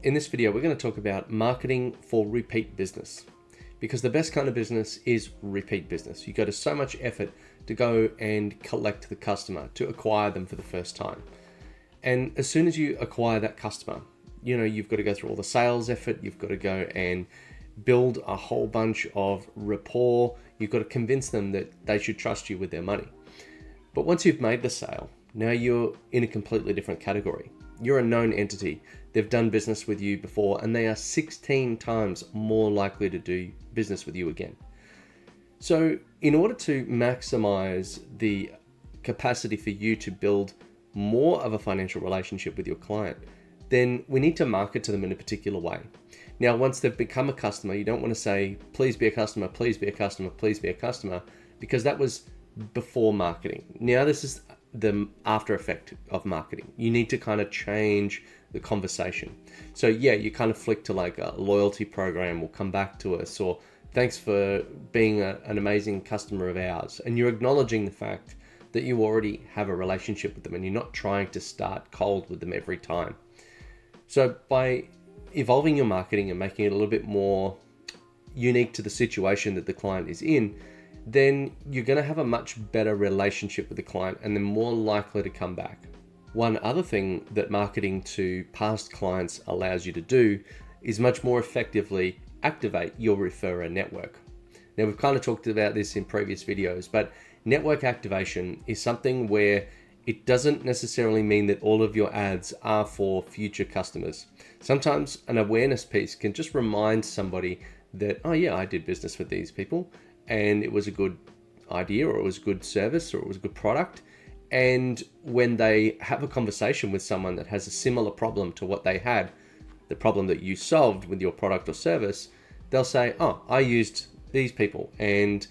In this video, we're going to talk about marketing for repeat business, because the best kind of business is repeat business. You go to so much effort to go and collect the customer, to acquire them for the first time. And as soon as you acquire that customer, you've got to go through all the sales effort. You've got to go and build a whole bunch of rapport. You've got to convince them that they should trust you with their money. But once you've made the sale, now you're in a completely different category. You're a known entity. They've done business with you before, and they are 16 times more likely to do business with you again. So in order to maximize the capacity for you to build more of a financial relationship with your client, then we need to market to them in a particular way. Now, once they've become a customer, you don't want to say, please be a customer, please be a customer, please be a customer, because that was before marketing. Now this is the after effect of marketing. You need to kind of change the conversation. So yeah, you kind of flick to like a loyalty program, will come back to us, or thanks for being an amazing customer of ours. And you're acknowledging the fact that you already have a relationship with them and you're not trying to start cold with them every time. So by evolving your marketing and making it a little bit more unique to the situation that the client is in, then you're going to have a much better relationship with the client and they're more likely to come back. One other thing that marketing to past clients allows you to do is much more effectively activate your referrer network. Now, we've kind of talked about this in previous videos, but network activation is something where it doesn't necessarily mean that all of your ads are for future customers. Sometimes an awareness piece can just remind somebody that, oh yeah, I did business with these people and it was a good idea, or it was a good service, or it was a good product. And when they have a conversation with someone that has a similar problem to what they had, the problem that you solved with your product or service, they'll say, oh, I used these people and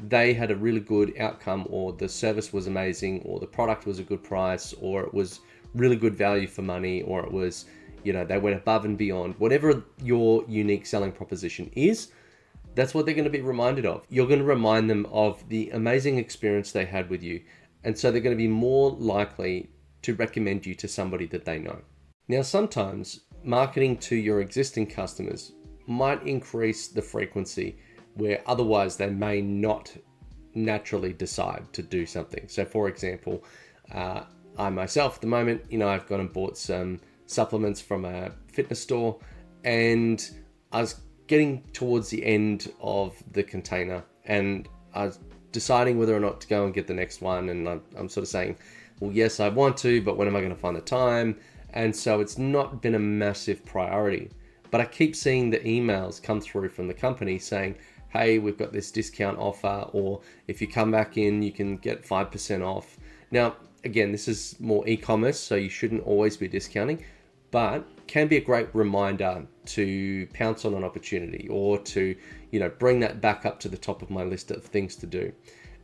they had a really good outcome, or the service was amazing, or the product was a good price, or it was really good value for money, or it was, they went above and beyond. Whatever your unique selling proposition is, that's what they're going to be reminded of. You're going to remind them of the amazing experience they had with you. And so they're going to be more likely to recommend you to somebody that they know. Now, sometimes marketing to your existing customers might increase the frequency where otherwise they may not naturally decide to do something. So for example, I myself at the moment, I've gone and bought some supplements from a fitness store, and I was getting towards the end of the container and I was deciding whether or not to go and get the next one. And I'm sort of saying, well, yes, I want to, but when am I going to find the time? And so it's not been a massive priority, but I keep seeing the emails come through from the company saying, hey, we've got this discount offer, or if you come back in, you can get 5% off. Now, again, this is more e-commerce, so you shouldn't always be discounting, but can be a great reminder to pounce on an opportunity, or to, bring that back up to the top of my list of things to do.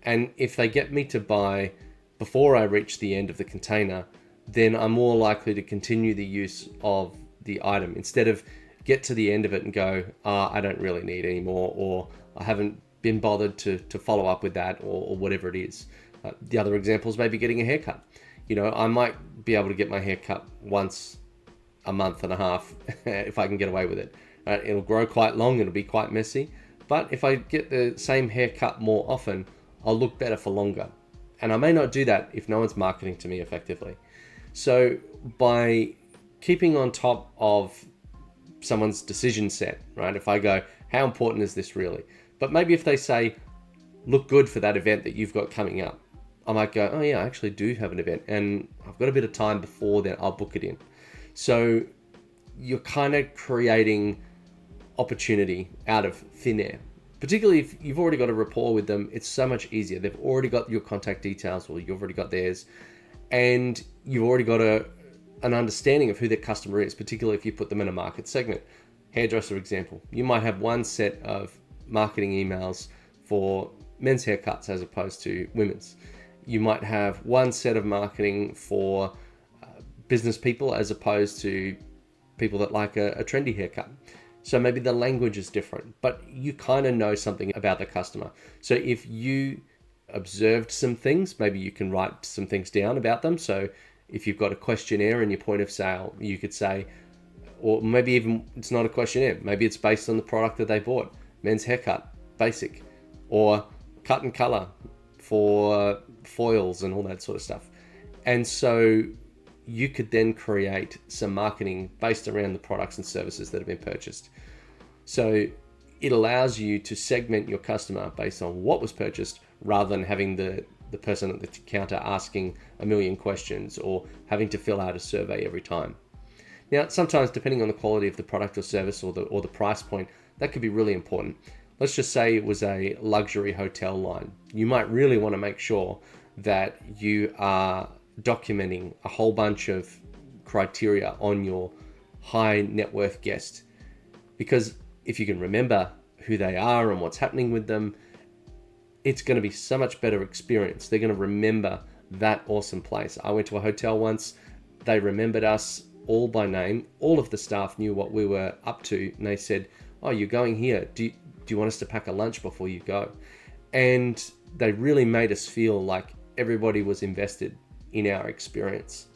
And if they get me to buy before I reach the end of the container, then I'm more likely to continue the use of the item instead of get to the end of it and go, I don't really need any more, or I haven't been bothered to follow up with that, or whatever it is. The other example is maybe getting a haircut. I might be able to get my hair cut once a month and a half if I can get away with it. It'll grow quite long, it'll be quite messy, but if I get the same haircut more often, I'll look better for longer. And I may not do that if no one's marketing to me effectively. So by keeping on top of someone's decision set, right? If I go, how important is this really? But maybe if they say, look good for that event that you've got coming up, I might go, oh yeah, I actually do have an event and I've got a bit of time before then, I'll book it in. So you're kind of creating opportunity out of thin air. Particularly if you've already got a rapport with them, it's so much easier. They've already got your contact details, or you've already got theirs, and you've already got an understanding of who their customer is, particularly if you put them in a market segment. Hairdresser example, you might have one set of marketing emails for men's haircuts as opposed to women's. You might have one set of marketing for business people as opposed to people that like a trendy haircut. So maybe the language is different, but you kind of know something about the customer. So if you observed some things, maybe you can write some things down about them. So if you've got a questionnaire in your point of sale, you could say, Or maybe even it's not a questionnaire. Maybe it's based on the product that they bought. Men's haircut, basic. Or cut and color for foils and all that sort of stuff. And so you could then create some marketing based around the products and services that have been purchased. So it allows you to segment your customer based on what was purchased rather than having the person at the counter asking a million questions or having to fill out a survey every time. Now, sometimes depending on the quality of the product or service or the price point, that could be really important. Let's just say it was a luxury hotel line. You might really want to make sure that you are documenting a whole bunch of criteria on your high net worth guest, because if you can remember who they are and what's happening with them, it's going to be so much better experience. They're going to remember that awesome place. I went to a hotel once. They remembered us all by name. All of the staff knew what we were up to, and they said, "Oh, you're going here. Do you want us to pack a lunch before you go?" And they really made us feel like everybody was invested in our experience.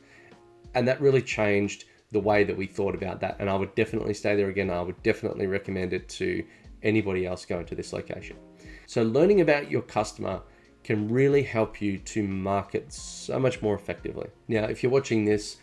And that really changed the way that we thought about that. And I would definitely stay there again. I would definitely recommend it to anybody else going to this location. So learning about your customer can really help you to market so much more effectively. Now, if you're watching this,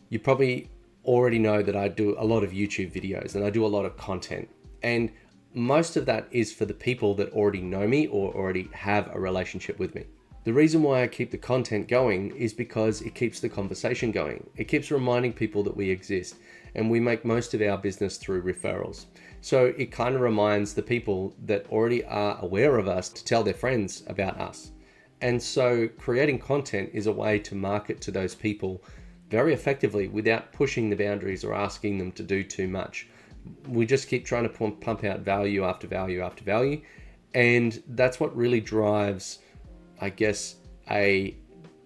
you probably already know that I do a lot of YouTube videos and I do a lot of content. And most of that is for the people that already know me or already have a relationship with me. The reason why I keep the content going is because it keeps the conversation going. It keeps reminding people that we exist, and we make most of our business through referrals. So it kind of reminds the people that already are aware of us to tell their friends about us. And so creating content is a way to market to those people very effectively without pushing the boundaries or asking them to do too much. We just keep trying to pump out value after value after value. And that's what really drives, I guess, a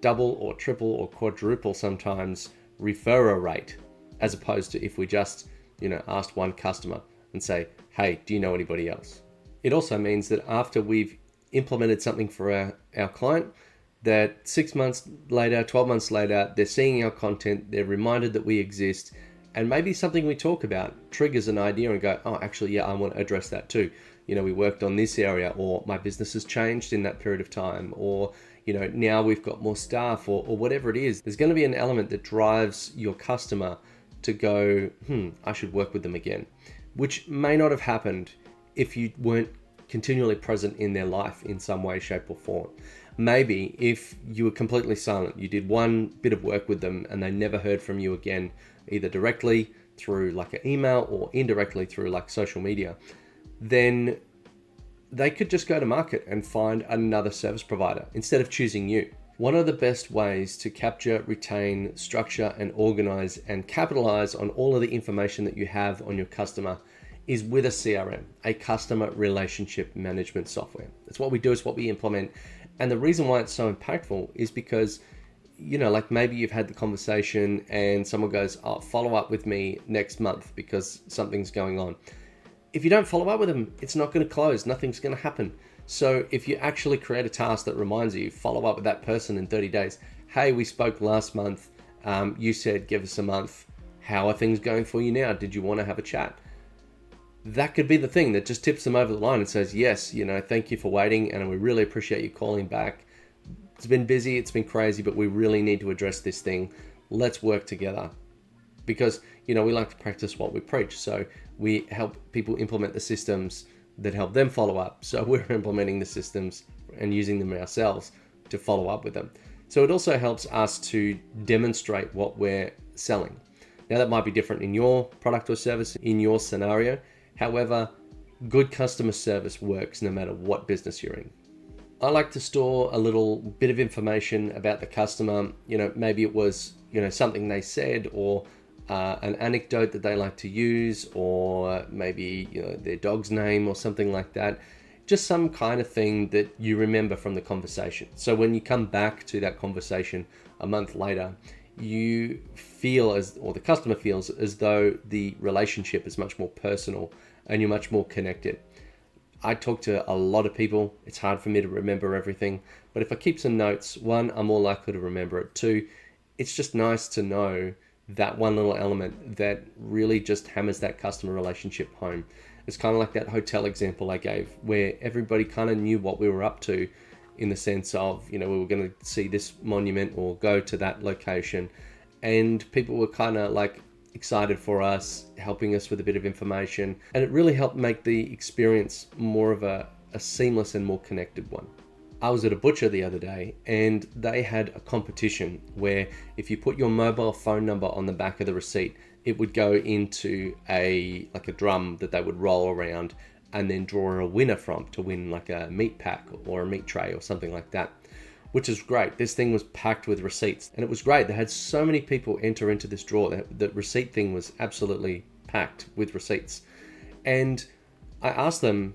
double or triple or quadruple sometimes referrer rate, as opposed to if we just, asked one customer and say, "Hey, do you know anybody else?" It also means that after we've implemented something for our client, that 6 months later, 12 months later, they're seeing our content, they're reminded that we exist, and maybe something we talk about triggers an idea and go, "Oh, actually, yeah, I want to address that too. We worked on this area," or "My business has changed in that period of time," or, "Now we've got more staff," or whatever it is. There's going to be an element that drives your customer to go, I should work with them again, which may not have happened if you weren't continually present in their life in some way, shape, or form. Maybe if you were completely silent, you did one bit of work with them and they never heard from you again, either directly through like an email or indirectly through like social media, then they could just go to market and find another service provider instead of choosing you. One of the best ways to capture, retain, structure, and organize and capitalize on all of the information that you have on your customer is with a CRM, a customer relationship management software. That's what we do, it's what we implement. And the reason why it's so impactful is because, like maybe you've had the conversation and someone goes, "Oh, follow up with me next month because something's going on." If you don't follow up with them, it's not going to close. Nothing's going to happen. So if you actually create a task that reminds you, follow up with that person in 30 days. "Hey, we spoke last month. You said give us a month. How are things going for you now? Did you want to have a chat?" That could be the thing that just tips them over the line and says, "Yes, thank you for waiting and we really appreciate you calling back. It's been busy, it's been crazy, but we really need to address this thing. Let's work together." Because, we like to practice what we preach. So we help people implement the systems that help them follow up. So we're implementing the systems and using them ourselves to follow up with them. So it also helps us to demonstrate what we're selling. Now that might be different in your product or service, in your scenario. However, good customer service works no matter what business you're in. I like to store a little bit of information about the customer. Maybe it was, something they said, or an anecdote that they like to use, or maybe their dog's name or something like that. Just some kind of thing that you remember from the conversation. So when you come back to that conversation a month later, you feel or the customer feels as though the relationship is much more personal and you're much more connected. I talk to a lot of people. It's hard for me to remember everything, but if I keep some notes, one, I'm more likely to remember it. Two, it's just nice to know that one little element that really just hammers that customer relationship home. It's kind of like that hotel example I gave, where everybody kind of knew what we were up to, in the sense of, we were going to see this monument or go to that location, and people were kind of like excited for us, helping us with a bit of information, and it really helped make the experience more of a seamless and more connected one. I was at a butcher the other day, and they had a competition where if you put your mobile phone number on the back of the receipt, it would go into a drum that they would roll around and then draw a winner from, to win like a meat pack or a meat tray or something like that, which is great. This thing was packed with receipts, and it was great. They had so many people enter into this draw that the receipt thing was absolutely packed with receipts. And I asked them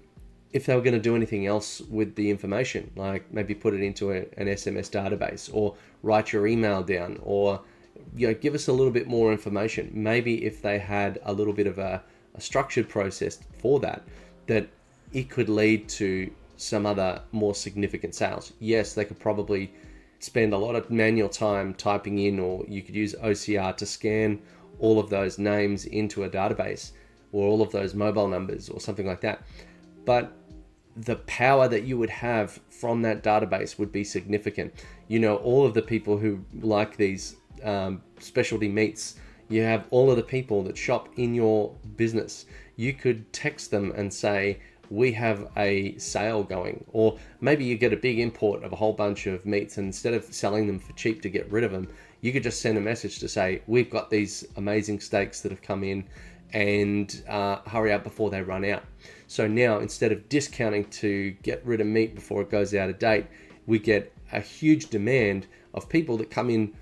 if they were going to do anything else with the information, like maybe put it into an SMS database, or write your email down, or give us a little bit more information. Maybe if they had a little bit of a structured process for that it could lead to some other more significant sales. Yes, they could probably spend a lot of manual time typing in, or you could use OCR to scan all of those names into a database, or all of those mobile numbers or something like that. But the power that you would have from that database would be significant. All of the people who like these specialty meats, you have all of the people that shop in your business. You could text them and say, we have a sale going. Or maybe you get a big import of a whole bunch of meats, and instead of selling them for cheap to get rid of them, you could just send a message to say, we've got these amazing steaks that have come in, and hurry up before they run out. So now, instead of discounting to get rid of meat before it goes out of date, we get a huge demand of people that come in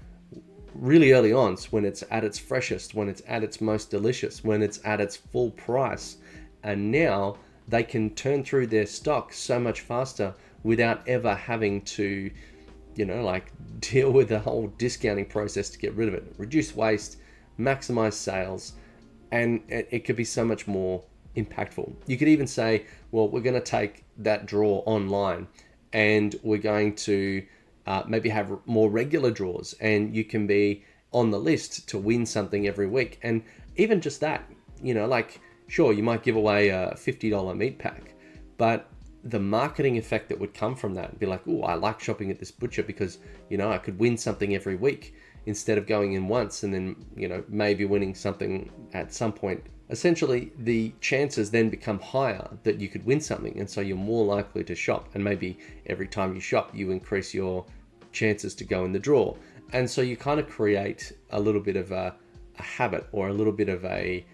really early on, when it's at its freshest, when it's at its most delicious, when it's at its full price. And now they can turn through their stock so much faster without ever having to, deal with the whole discounting process to get rid of it. Reduce waste, maximize sales, and it could be so much more impactful. You could even say, well, we're going to take that draw online, and we're going to maybe have more regular draws, and you can be on the list to win something every week. And even just that, sure, you might give away a $50 meat pack, but the marketing effect that would come from that would be like, oh, I like shopping at this butcher because, I could win something every week instead of going in once and then, maybe winning something at some point. Essentially, the chances then become higher that you could win something, and so you're more likely to shop. And maybe every time you shop, you increase your chances to go in the draw. And so you kind of create a little bit of a habit, or a little bit of a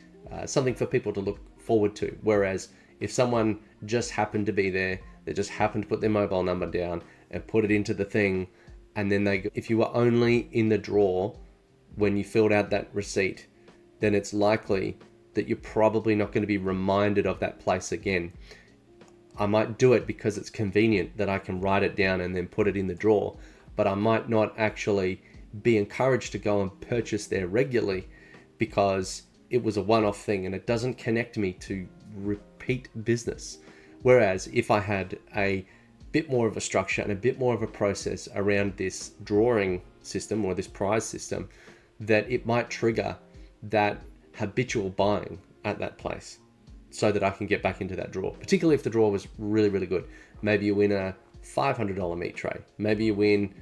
something for people to look forward to. Whereas if someone just happened to be there, they just happened to put their mobile number down and put it into the thing, and then if you were only in the draw when you filled out that receipt, then it's likely that you're probably not going to be reminded of that place again. I might do it because it's convenient that I can write it down and then put it in the drawer, but I might not actually be encouraged to go and purchase there regularly because it was a one-off thing and it doesn't connect me to repeat business. Whereas if I had a bit more of a structure and a bit more of a process around this drawing system or this prize system, that it might trigger that habitual buying at that place so that I can get back into that draw, particularly if the draw was really, really good. Maybe you win a $500 meat tray. Maybe you win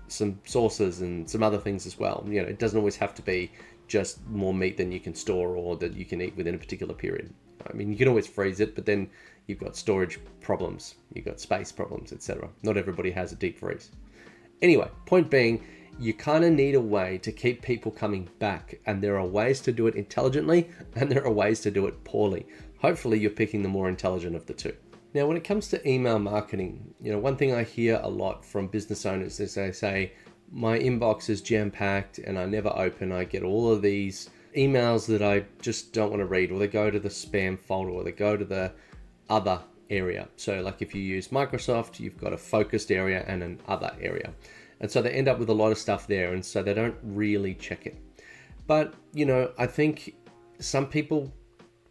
some sauces and some other things as well. It doesn't always have to be just more meat than you can store or that you can eat within a particular period. I mean, you can always freeze it, but then you've got storage problems, you've got space problems, etc. Not everybody has a deep freeze. Anyway, point being, you kind of need a way to keep people coming back, and there are ways to do it intelligently and there are ways to do it poorly. Hopefully you're picking the more intelligent of the two. Now, when it comes to email marketing, one thing I hear a lot from business owners is they say, my inbox is jam-packed and I never open. I get all of these emails that I just don't want to read, or they go to the spam folder, or they go to the other area. So like if you use Microsoft, you've got a focused area and an other area. And so they end up with a lot of stuff there, and so they don't really check it. But, I think some people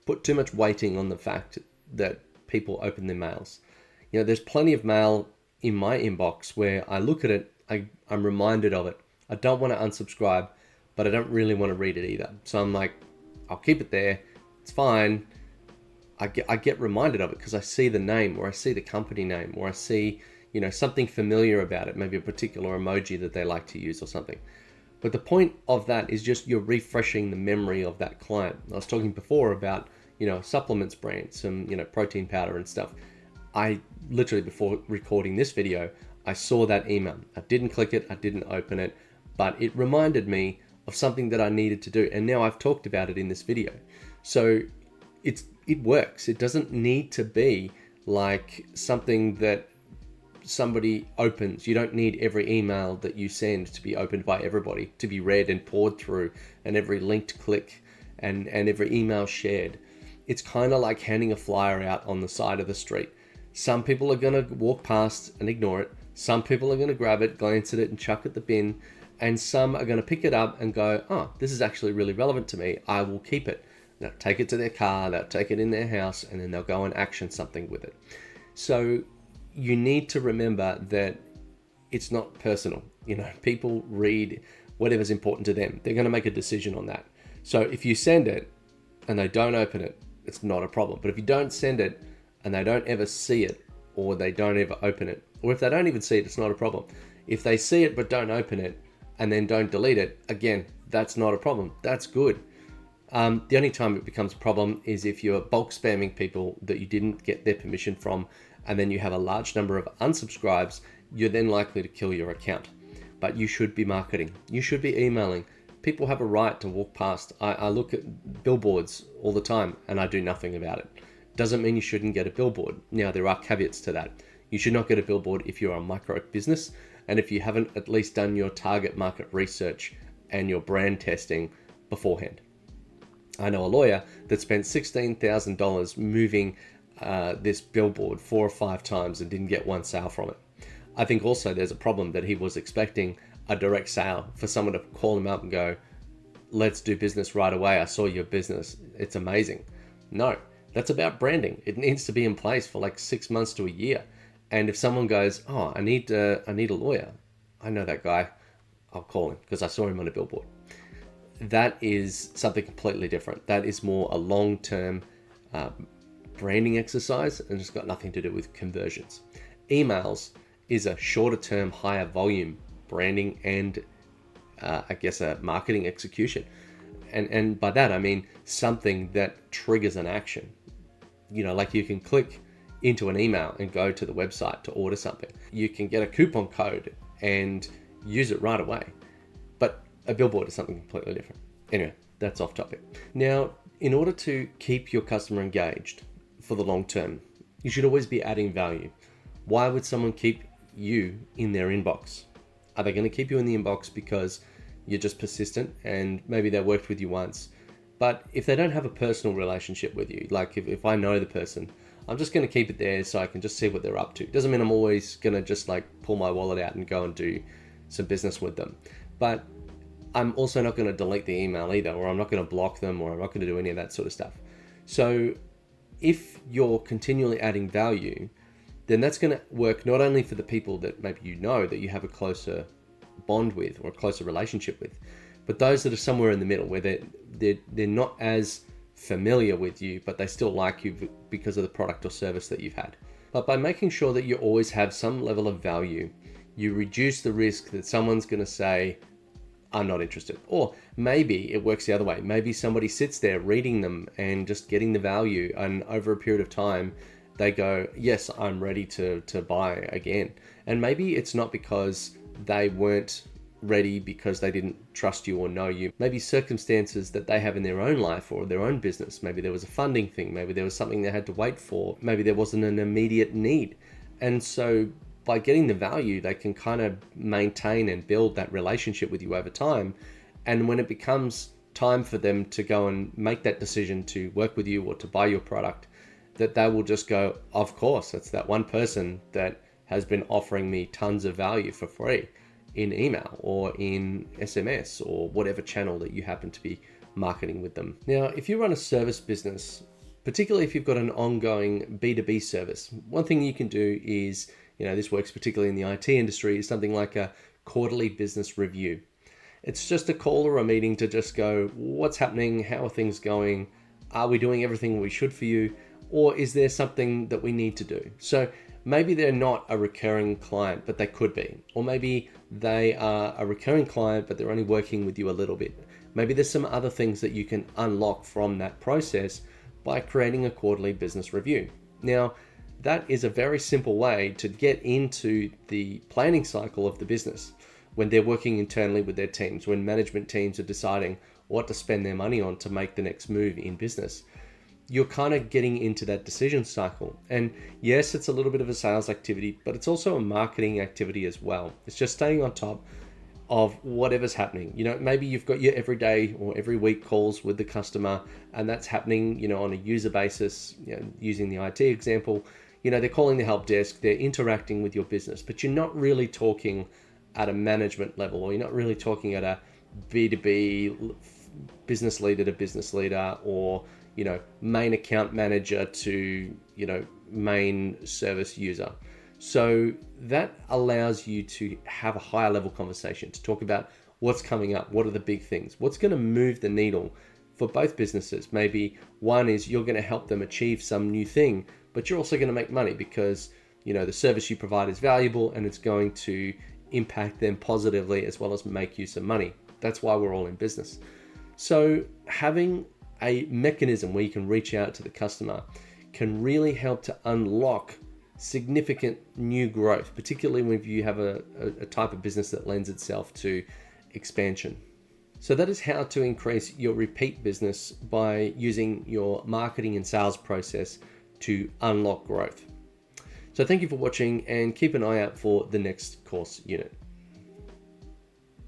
put too much weighting on the fact that people open their mails. There's plenty of mail in my inbox where I look at it, I'm reminded of it. I don't want to unsubscribe, but I don't really want to read it either. So I'm like, I'll keep it there. It's fine. I get reminded of it because I see the name, or I see the company name, or I see, something familiar about it, maybe a particular emoji that they like to use or something. But the point of that is just you're refreshing the memory of that client. I was talking before about, supplements brand, some, protein powder and stuff. I literally, before recording this video, I saw that email. I didn't click it, I didn't open it, but it reminded me of something that I needed to do. And now I've talked about it in this video. So it works. It doesn't need to be like something that somebody opens. You don't need every email that you send to be opened by everybody, to be read and poured through, and every linked click and every email shared. It's kind of like handing a flyer out on the side of the street. Some people are going to walk past and ignore it. Some people are going to grab it, glance at it, and chuck it the bin. And some are going to pick it up and go, oh, this is actually really relevant to me. I will keep it. They'll take it to their car, they'll take it in their house, and then they'll go and action something with it. So you need to remember that it's not personal. People read whatever's important to them. They're going to make a decision on that. So if you send it and they don't open it, it's not a problem. But if you don't send it and they don't ever see it, or they don't ever open it, or if they don't even see it, it's not a problem. If they see it but don't open it and then don't delete it, again, that's not a problem. That's good. The only time it becomes a problem is if you're bulk spamming people that you didn't get their permission from, and then you have a large number of unsubscribes, you're then likely to kill your account. But you should be marketing. You should be emailing. People have a right to walk past. I look at billboards all the time and I do nothing about it. Doesn't mean you shouldn't get a billboard. Now, there are caveats to that. You should not get a billboard if you're a micro business, and if you haven't at least done your target market research and your brand testing beforehand. I know a lawyer that spent $16,000 moving this billboard 4 or 5 times and didn't get one sale from it. I think also there's a problem that he was expecting a direct sale, for someone to call him up and go, let's do business right away. I saw your business. It's amazing. No, that's about branding. It needs to be in place for like 6 months to a year. And if someone goes, oh, I need a lawyer, I know that guy, I'll call him because I saw him on a billboard. That is something completely different. That is more a long-term branding exercise, and it's got nothing to do with conversions. Emails is a shorter-term, higher volume branding and a marketing execution. And by that, I mean something that triggers an action. Like you can click into an email and go to the website to order something. You can get a coupon code and use it right away. But a billboard is something completely different. Anyway, that's off topic. Now, in order to keep your customer engaged for the long term, you should always be adding value. Why would someone keep you in their inbox? Are they going to keep you in the inbox because you're just persistent and maybe they worked with you once? But if they don't have a personal relationship with you, like if I know the person, I'm just going to keep it there so I can just see what they're up to. Doesn't mean I'm always going to just like pull my wallet out and go and do some business with them. But I'm also not going to delete the email either, or I'm not going to block them, or I'm not going to do any of that sort of stuff. So if you're continually adding value, then that's going to work not only for the people that maybe that you have a closer bond with or a closer relationship with, but those that are somewhere in the middle where they're not as familiar with you, but they still like you because of the product or service that you've had. But by making sure that you always have some level of value, you reduce the risk that someone's going to say, I'm not interested. Or maybe it works the other way. Maybe somebody sits there reading them and just getting the value, and over a period of time, they go, yes, I'm ready to buy again. And maybe it's not because they weren't ready because they didn't trust you or know you. Maybe circumstances that they have in their own life or their own business. Maybe there was a funding thing. Maybe there was something they had to wait for. Maybe there wasn't an immediate need. And so by getting the value, they can kind of maintain and build that relationship with you over time. And when it becomes time for them to go and make that decision to work with you or to buy your product, that they will just go, of course, it's that one person that has been offering me tons of value for free in email or in SMS or whatever channel that you happen to be marketing with them. Now, if you run a service business, particularly if you've got an ongoing B2B service, one thing you can do is, this works particularly in the IT industry, is something like a quarterly business review. It's just a call or a meeting to just go, what's happening? How are things going? Are we doing everything we should for you? Or is there something that we need to do? So maybe they're not a recurring client, but they could be. Or maybe they are a recurring client, but they're only working with you a little bit. Maybe there's some other things that you can unlock from that process by creating a quarterly business review. Now, that is a very simple way to get into the planning cycle of the business when they're working internally with their teams, when management teams are deciding what to spend their money on to make the next move in business. You're kind of getting into that decision cycle. And yes, it's a little bit of a sales activity, but it's also a marketing activity as well. It's just staying on top of whatever's happening. Maybe you've got your everyday or every week calls with the customer, and that's happening, on a user basis, using the IT example. They're calling the help desk, they're interacting with your business, but you're not really talking at a management level, or you're not really talking at a B2B business leader to business leader, or main account manager to main service user. So that allows you to have a higher level conversation, to talk about what's coming up, what are the big things, what's going to move the needle for both businesses. Maybe one is you're going to help them achieve some new thing, but you're also going to make money because the service you provide is valuable and it's going to impact them positively as well as make you some money. That's why we're all in business. So having a mechanism where you can reach out to the customer can really help to unlock significant new growth, particularly when you have a type of business that lends itself to expansion. So that is how to increase your repeat business by using your marketing and sales process to unlock growth. So thank you for watching, and keep an eye out for the next course unit.